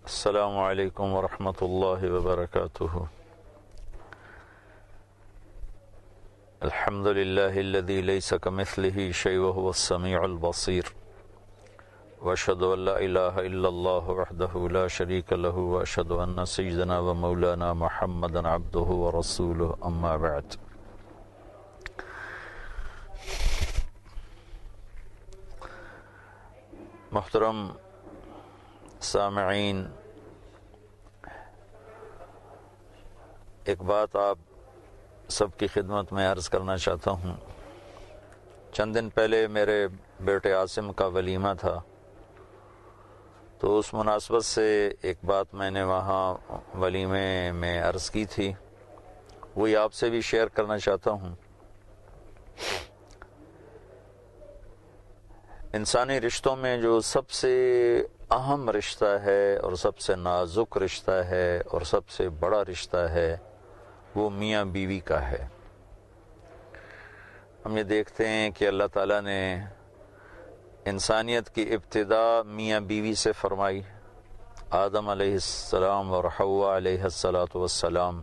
السلام علیکم ورحمۃ اللہ وبرکاتہ۔ الحمد للہ الذی لیس کمثلہ شیء وہو السمیع البصیر، واشہد ان لا الہ الا اللہ وحدہ لا شریک لہ، واشہد ان سیدنا و مولانا محمدا عبدہ ورسولہ، اما بعد۔ محترم سامعین، ایک بات آپ سب کی خدمت میں عرض کرنا چاہتا ہوں۔ چند دن پہلے میرے بیٹے عاصم کا ولیمہ تھا، تو اس مناسبت سے ایک بات میں نے وہاں ولیمے میں عرض کی تھی، وہی آپ سے بھی شیئر کرنا چاہتا ہوں۔ انسانی رشتوں میں جو سب سے اہم رشتہ ہے اور سب سے نازک رشتہ ہے اور سب سے بڑا رشتہ ہے، وہ میاں بیوی کا ہے۔ ہم یہ دیکھتے ہیں کہ اللہ تعالیٰ نے انسانیت کی ابتدا میاں بیوی سے فرمائی۔ آدم علیہ السلام اور حوا علیہ السلام،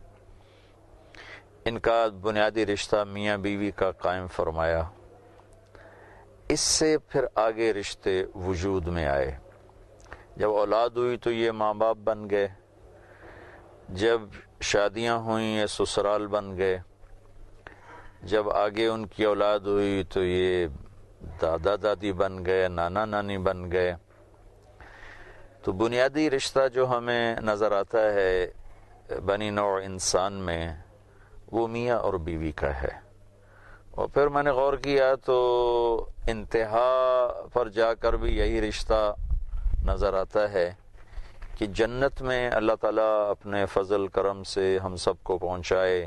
ان کا بنیادی رشتہ میاں بیوی کا قائم فرمایا۔ اس سے پھر آگے رشتے وجود میں آئے۔ جب اولاد ہوئی تو یہ ماں باپ بن گئے، جب شادیاں ہوئیں یہ سسرال بن گئے، جب آگے ان کی اولاد ہوئی تو یہ دادا دادی بن گئے، نانا نانی بن گئے۔ تو بنیادی رشتہ جو ہمیں نظر آتا ہے بنی نوع انسان میں، وہ میاں اور بیوی کا ہے۔ اور پھر میں نے غور کیا تو انتہا پر جا کر بھی یہی رشتہ نظر آتا ہے کہ جنت میں اللہ تعالیٰ اپنے فضل کرم سے ہم سب کو پہنچائے،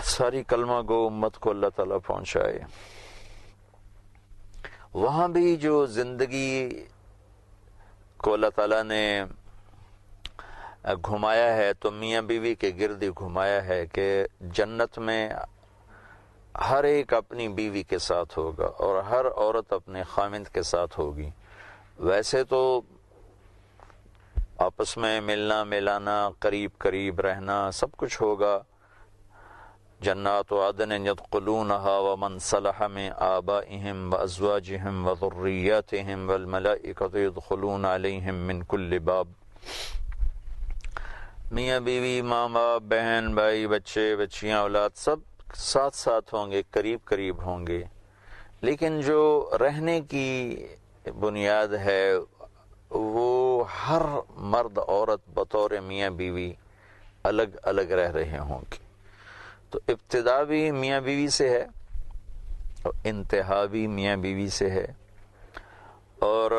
ساری کلمہ گو امت کو اللہ تعالیٰ پہنچائے۔ وہاں بھی جو زندگی کو اللہ تعالیٰ نے گھمایا ہے تو میاں بیوی کے گرد ہی گھمایا ہے کہ جنت میں ہر ایک اپنی بیوی کے ساتھ ہوگا اور ہر عورت اپنے خامند کے ساتھ ہوگی۔ ویسے تو آپس میں ملنا ملانا، قریب قریب رہنا سب کچھ ہوگا۔ جنات عدن يدخلونها ومن صلح من آبائهم وازواجهم وذرياتهم والملائكة يدخلون عليهم من كل باب۔ میاں بیوی، ماں باپ، بہن بھائی، بچے بچیاں، اولاد سب ساتھ ساتھ ہوں گے، قریب قریب ہوں گے، لیکن جو رہنے کی بنیاد ہے وہ ہر مرد عورت بطور میاں بیوی الگ الگ رہ رہے ہوں گے۔ تو ابتدا بھی میاں بیوی سے ہے اور انتہا بھی میاں بیوی سے ہے۔ اور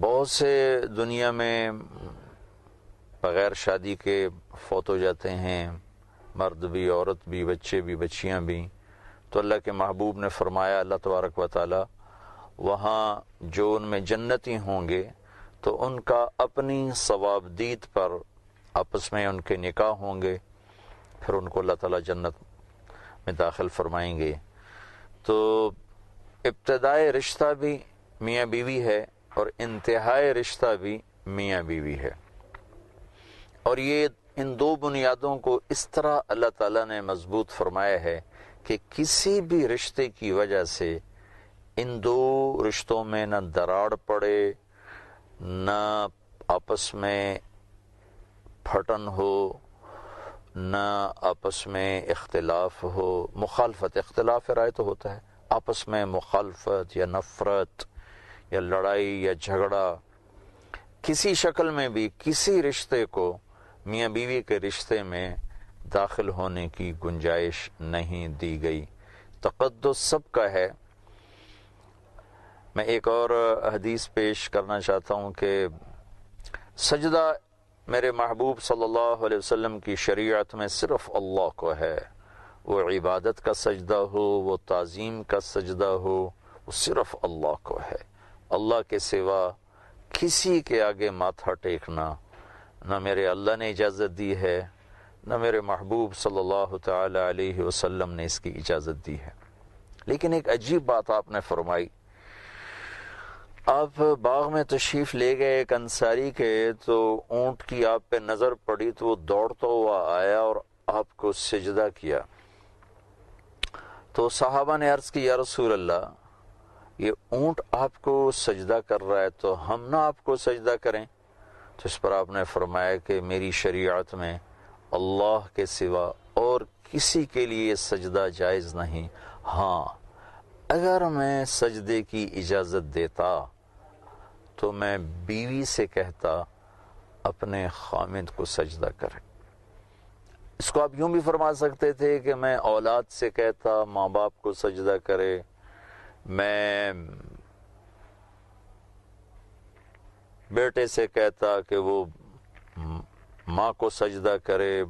بہت سے دنیا میں بغیر شادی کے فوت ہو جاتے ہیں، مرد بھی، عورت بھی، بچے بھی، بچیاں بھی۔ تو اللہ کے محبوب نے فرمایا، اللہ تبارک و تعالی، وہاں جو ان میں جنتی ہوں گے تو ان کا اپنی ثوابدید پر آپس میں ان کے نکاح ہوں گے، پھر ان کو اللہ تعالیٰ جنت میں داخل فرمائیں گے۔ تو ابتدائی رشتہ بھی میاں بیوی ہے اور انتہائی رشتہ بھی میاں بیوی ہے۔ اور یہ ان دو بنیادوں کو اس طرح اللہ تعالیٰ نے مضبوط فرمایا ہے کہ کسی بھی رشتے کی وجہ سے ان دو رشتوں میں نہ دراڑ پڑے، نہ آپس میں پھٹن ہو، نہ آپس میں اختلاف ہو، مخالفت، اختلاف رائے تو ہوتا ہے، آپس میں مخالفت یا نفرت یا لڑائی یا جھگڑا کسی شکل میں بھی کسی رشتے کو میاں بیوی کے رشتے میں داخل ہونے کی گنجائش نہیں دی گئی۔ تقدس سب کا ہے۔ میں ایک اور حدیث پیش کرنا چاہتا ہوں کہ سجدہ میرے محبوب صلی اللہ علیہ وسلم کی شریعت میں صرف اللہ کو ہے۔ وہ عبادت کا سجدہ ہو، وہ تعظیم کا سجدہ ہو، وہ صرف اللہ کو ہے۔ اللہ کے سوا کسی کے آگے ماتھا ٹیکنا نہ میرے اللہ نے اجازت دی ہے، نہ میرے محبوب صلی اللہ تعالی علیہ وسلم نے اس کی اجازت دی ہے۔ لیکن ایک عجیب بات آپ نے فرمائی، آپ باغ میں تشریف لے گئے ایک انصاری کے، تو اونٹ کی آپ پہ نظر پڑی تو وہ دوڑتا ہوا آیا اور آپ کو سجدہ کیا۔ تو صحابہ نے عرض کی یا رسول اللہ، یہ اونٹ آپ کو سجدہ کر رہا ہے تو ہم نہ آپ کو سجدہ کریں؟ تو اس پر آپ نے فرمایا کہ میری شریعت میں اللہ کے سوا اور کسی کے لیے سجدہ جائز نہیں، ہاں اگر میں سجدے کی اجازت دیتا تو میں بیوی سے کہتا اپنے خامند کو سجدہ کرے۔ اس کو آپ یوں بھی فرما سکتے تھے کہ میں اولاد سے کہتا ماں باپ کو سجدہ کرے، میں بیٹے سے کہتا کہ وہ ماں کو سجدہ کرے،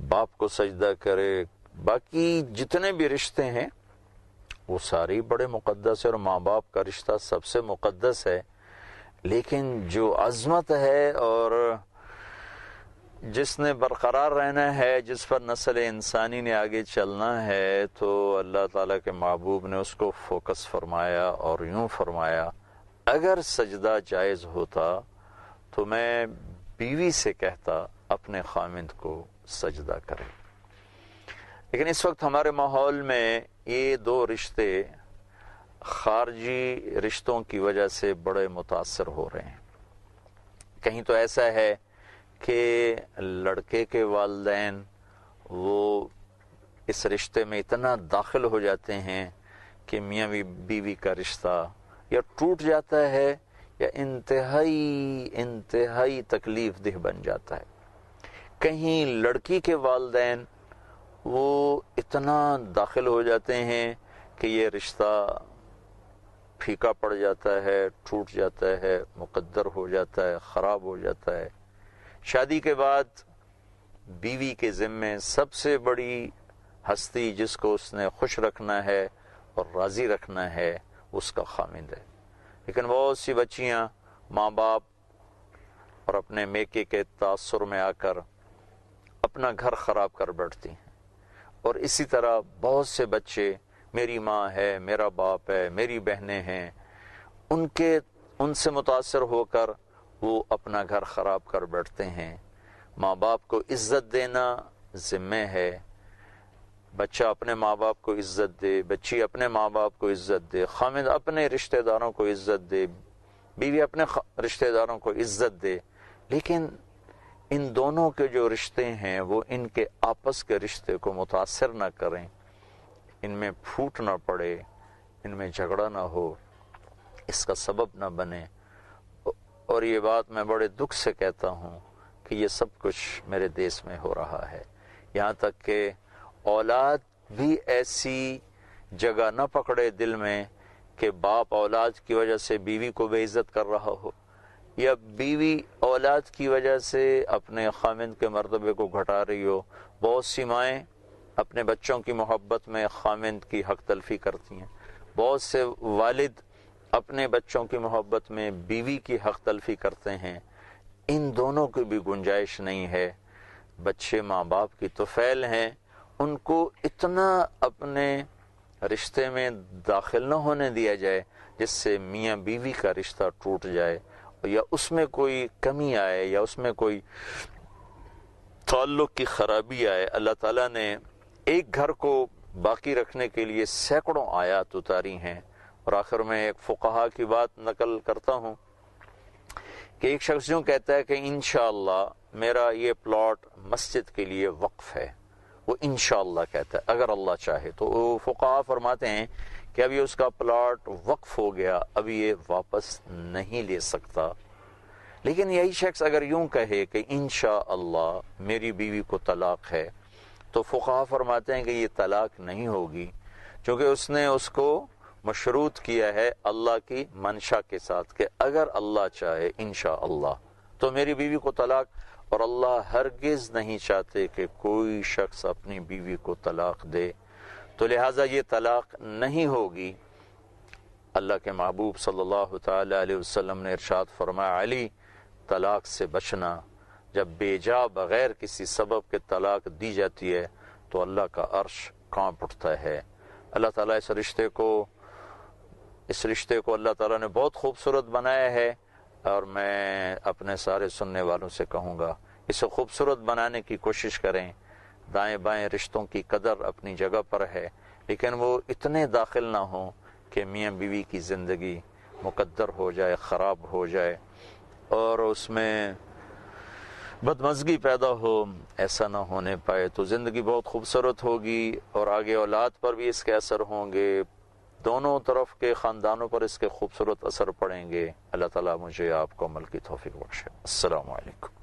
باپ کو سجدہ کرے، باقی جتنے بھی رشتے ہیں وہ سارے بڑے مقدس ہیں اور ماں باپ کا رشتہ سب سے مقدس ہے، لیکن جو عظمت ہے اور جس نے برقرار رہنا ہے، جس پر نسل انسانی نے آگے چلنا ہے، تو اللہ تعالیٰ کے محبوب نے اس کو فوکس فرمایا اور یوں فرمایا اگر سجدہ جائز ہوتا تو میں بیوی سے کہتا اپنے خامند کو سجدہ کرے۔ لیکن اس وقت ہمارے ماحول میں یہ دو رشتے خارجی رشتوں کی وجہ سے بڑے متاثر ہو رہے ہیں۔ کہیں تو ایسا ہے کہ لڑکے کے والدین وہ اس رشتے میں اتنا داخل ہو جاتے ہیں کہ میاں بیوی کا رشتہ یا ٹوٹ جاتا ہے یا انتہائی تکلیف دہ بن جاتا ہے۔ کہیں لڑکی کے والدین وہ اتنا داخل ہو جاتے ہیں کہ یہ رشتہ پھیکا پڑ جاتا ہے، ٹوٹ جاتا ہے، مقدر ہو جاتا ہے، خراب ہو جاتا ہے۔ شادی کے بعد بیوی کے ذمے سب سے بڑی ہستی جس کو اس نے خوش رکھنا ہے اور راضی رکھنا ہے اس کا خامند ہے، لیکن بہت سی بچیاں ماں باپ اور اپنے میکے کے تاثر میں آ کر اپنا گھر خراب کر بیٹھتی ہیں، اور اسی طرح بہت سے بچے میری ماں ہے، میرا باپ ہے، میری بہنیں ہیں، ان سے متاثر ہو کر وہ اپنا گھر خراب کر بیٹھتے ہیں۔ ماں باپ کو عزت دینا ذمہ ہے، بچہ اپنے ماں باپ کو عزت دے، بچی اپنے ماں باپ کو عزت دے، خامد اپنے رشتہ داروں کو عزت دے، بیوی اپنے رشتہ داروں کو عزت دے، لیکن ان دونوں کے جو رشتے ہیں وہ ان کے آپس کے رشتے کو متاثر نہ کریں، ان میں پھوٹ نہ پڑے، ان میں جھگڑا نہ ہو، اس کا سبب نہ بنے۔ اور یہ بات میں بڑے دکھ سے کہتا ہوں کہ یہ سب کچھ میرے دیس میں ہو رہا ہے، یہاں تک کہ اولاد بھی ایسی جگہ نہ پکڑے دل میں کہ باپ اولاد کی وجہ سے بیوی کو بے عزت کر رہا ہو، یا بیوی اولاد کی وجہ سے اپنے خامند کے مرتبے کو گھٹا رہی ہو۔ بہت سی مائیں اپنے بچوں کی محبت میں خامند کی حق تلفی کرتی ہیں، بہت سے والد اپنے بچوں کی محبت میں بیوی کی حق تلفی کرتے ہیں۔ ان دونوں کی بھی گنجائش نہیں ہے۔ بچے ماں باپ کی طفیل ہیں، ان کو اتنا اپنے رشتے میں داخل نہ ہونے دیا جائے جس سے میاں بیوی کا رشتہ ٹوٹ جائے یا اس میں کوئی کمی آئے یا اس میں کوئی تعلق کی خرابی آئے۔ اللہ تعالیٰ نے ایک گھر کو باقی رکھنے کے لیے سینکڑوں آیات اتاری ہیں، اور آخر میں ایک فقہا کی بات نقل کرتا ہوں کہ ایک شخص یوں کہتا ہے کہ انشاءاللہ میرا یہ پلاٹ مسجد کے لیے وقف ہے، وہ انشاءاللہ کہتا ہے اگر اللہ چاہے تو۔ وہ فقہا فرماتے ہیں کہ ابھی اس کا پلاٹ وقف ہو گیا، ابھی یہ واپس نہیں لے سکتا، لیکن یہی شخص اگر یوں کہے کہ انشاءاللہ میری بیوی کو طلاق ہے، تو فقہا فرماتے ہیں کہ یہ طلاق نہیں ہوگی، چونکہ اس نے اس کو مشروط کیا ہے اللہ کی منشا کے ساتھ کہ اگر اللہ چاہے انشاءاللہ تو میری بیوی کو طلاق، اور اللہ ہرگز نہیں چاہتے کہ کوئی شخص اپنی بیوی کو طلاق دے، تو لہٰذا یہ طلاق نہیں ہوگی۔ اللہ کے محبوب صلی اللہ تعالی علیہ وسلم نے ارشاد فرمایا علی طلاق سے بچنا، جب بے جا بغیر کسی سبب کے طلاق دی جاتی ہے تو اللہ کا عرش کانپ اٹھتا ہے۔ اللہ تعالیٰ اس رشتے کو اس رشتے کو اللہ تعالیٰ نے بہت خوبصورت بنایا ہے، اور میں اپنے سارے سننے والوں سے کہوں گا اسے خوبصورت بنانے کی کوشش کریں۔ دائیں بائیں رشتوں کی قدر اپنی جگہ پر ہے، لیکن وہ اتنے داخل نہ ہوں کہ میاں بیوی کی زندگی مقدر ہو جائے، خراب ہو جائے اور اس میں بدمزگی پیدا ہو۔ ایسا نہ ہونے پائے تو زندگی بہت خوبصورت ہوگی، اور آگے اولاد پر بھی اس کے اثر ہوں گے، دونوں طرف کے خاندانوں پر اس کے خوبصورت اثر پڑیں گے۔ اللہ تعالیٰ مجھے آپ کو عمل کی توفیق بخشے۔ السلام علیکم۔